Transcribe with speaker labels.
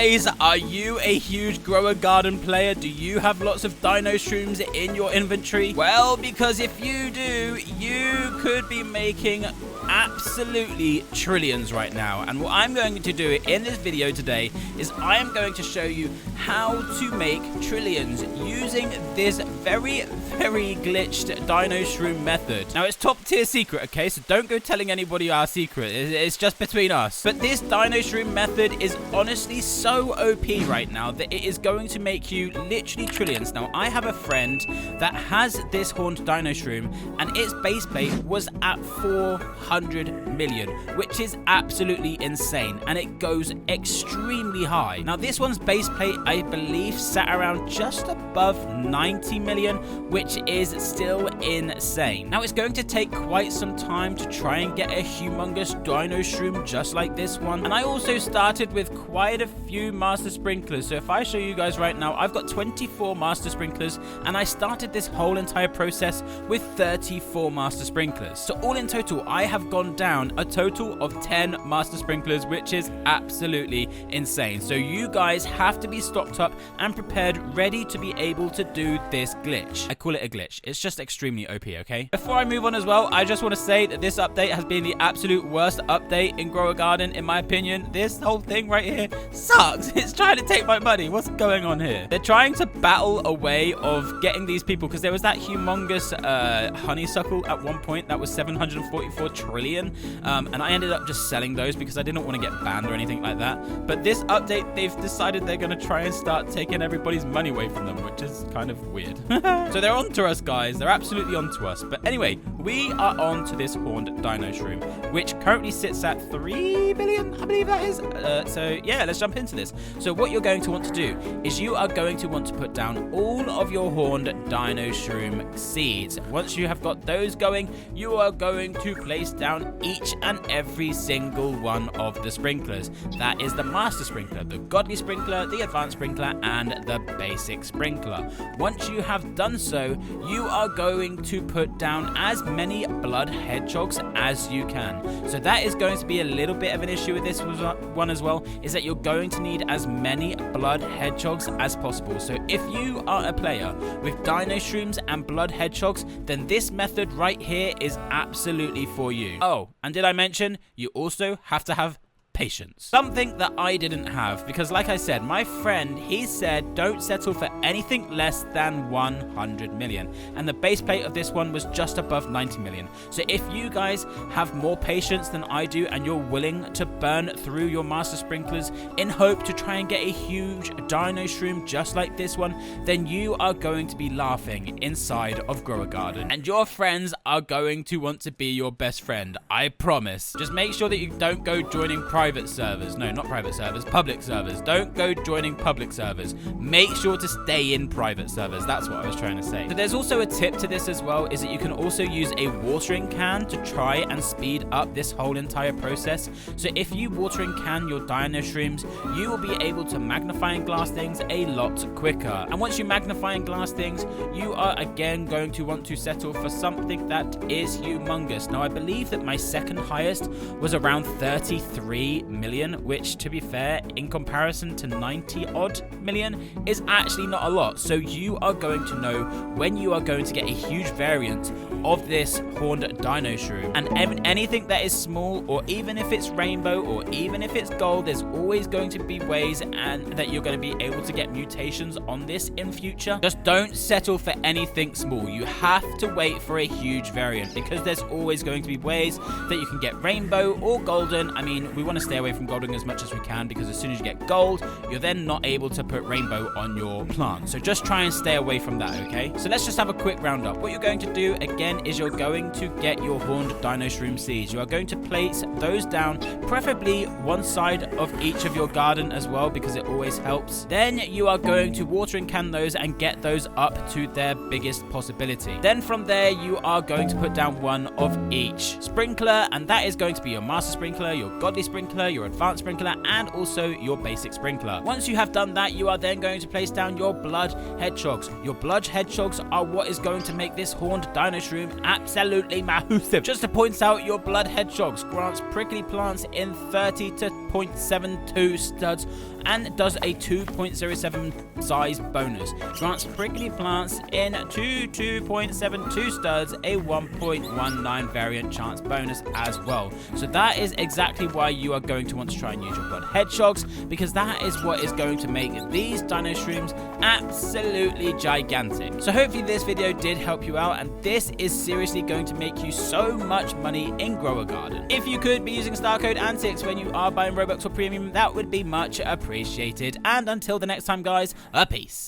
Speaker 1: guys, are you a huge grower garden player? Do you have lots of dino shrooms in your inventory? Well, because if you do, you could be making absolutely trillions right now. And what I'm going to do in this video today is I am going to show you how to make trillions using this very glitched dino shroom method. Now, it's top tier secret, okay? So don't go telling anybody our secret. It's just between us. But this dino shroom method is honestly so OP right now that it is going to make you literally trillions. Now, I have a friend that has this horned dino shroom and its base plate was at 400 million, which is absolutely insane, and it goes extremely high. Now, this one's base plate, I believe, sat around just above 90 million, which is still insane. Now, it's going to take quite some time to try and get a humongous dino shroom just like this one, and I also started with quite a few master sprinklers. So if I show you guys right now, I've got 24 master sprinklers, and I started this whole entire process with 34 master sprinklers. So all in total, I have gone down a total of 10 master sprinklers, which is absolutely insane. So you guys have to be stocked up and prepared, ready to be able to do this glitch. I call it a glitch. It's just extremely OP, okay? Before I move on as well, I just want to say that this update has been the absolute worst update in Grower Garden, in my opinion. This whole thing right here sucks. It's trying to take my money. What's going on here? They're trying to battle a way of getting these people, because there was that humongous honeysuckle at one point that was 744 trillion, and I ended up just selling those because I didn't want to get banned or anything like that. But this update, they've decided they're going to try and start taking everybody's money away from them, which is kind of weird. So they're on to us, guys. They're absolutely on to us. But anyway, we are on to this horned dino shroom, which currently sits at 3 billion, I believe that is. So yeah, let's jump into this. So what you're going to want to do is you are going to want to put down all of your horned dino shroom seeds. Once you have got those going, you are going to place down each and every single one of the sprinklers. That is the master sprinkler, the godly sprinkler, the advanced sprinkler, and the basic sprinkler. Once you have done so, you are going to put down as many blood hedgehogs as you can. So that is going to be a little bit of an issue with this one as well, is that you're going to need as many blood hedgehogs as possible. So if you are a player with dino shrooms and blood hedgehogs, then this method right here is absolutely for you. Oh, and did I mention you also have to have patience. Something that I didn't have, because like I said, my friend, he said don't settle for anything less than 100 million, and the base plate of this one was just above 90 million. So if you guys have more patience than I do and you're willing to burn through your master sprinklers in hope to try and get a huge dino shroom just like this one, then you are going to be laughing inside of Grower Garden, and your friends are going to want to be your best friend, I promise. Just make sure that you don't go joining private servers. No, not private servers, public servers. Don't go joining public servers. Make sure to stay in private servers. That's what I was trying to say. So there's also a tip to this as well, is that you can also use a watering can to try and speed up this whole entire process. So if you watering can your dino shrooms, you will be able to magnify and glass things a lot quicker. And once you magnify and glass things, you are again going to want to settle for something that is humongous. Now, I believe that my second highest was around 33 million, which, to be fair, in comparison to 90 odd million, is actually not a lot. So you are going to know when you are going to get a huge variant of this horned dino shroom, and anything that is small, or even if it's rainbow, or even if it's gold, there's always going to be ways and that you're going to be able to get mutations on this in future. Just don't settle for anything small. You have to wait for a huge variant, because there's always going to be ways that you can get rainbow or golden. I mean, we want to stay away from golden as much as we can, because as soon as you get gold, you're then not able to put rainbow on your plant. So just try and stay away from that, okay? So let's just have a quick roundup. What you're going to do again is you're going to get your horned dino shroom seeds. You are going to place those down, preferably one side of each of your garden as well, because it always helps. Then you are going to watering can those and get those up to their biggest possibility. Then from there, you are going to put down one of each sprinkler, and that is going to be your master sprinkler, your godly sprinkler, your advanced sprinkler, and also your basic sprinkler. Once you have done that, you are then going to place down your blood hedgehogs. Your blood hedgehogs are what is going to make this horned dino shroom absolutely massive. Just to point out, your blood hedgehogs grants prickly plants in 30 to 0.72 studs, and does a 2.07 size bonus. Grants prickly plants in 2.72 studs a 1.19 variant chance bonus as well. So that is exactly why you are going to want to try and use your blood hedgehogs, because that is what is going to make these dino shrooms absolutely gigantic. So hopefully this video did help you out, and this is seriously going to make you so much money in Grower Garden. If you could be using star code Antixx when you are buying Robux or Premium, that would be much appreciated. And until the next time guys, peace.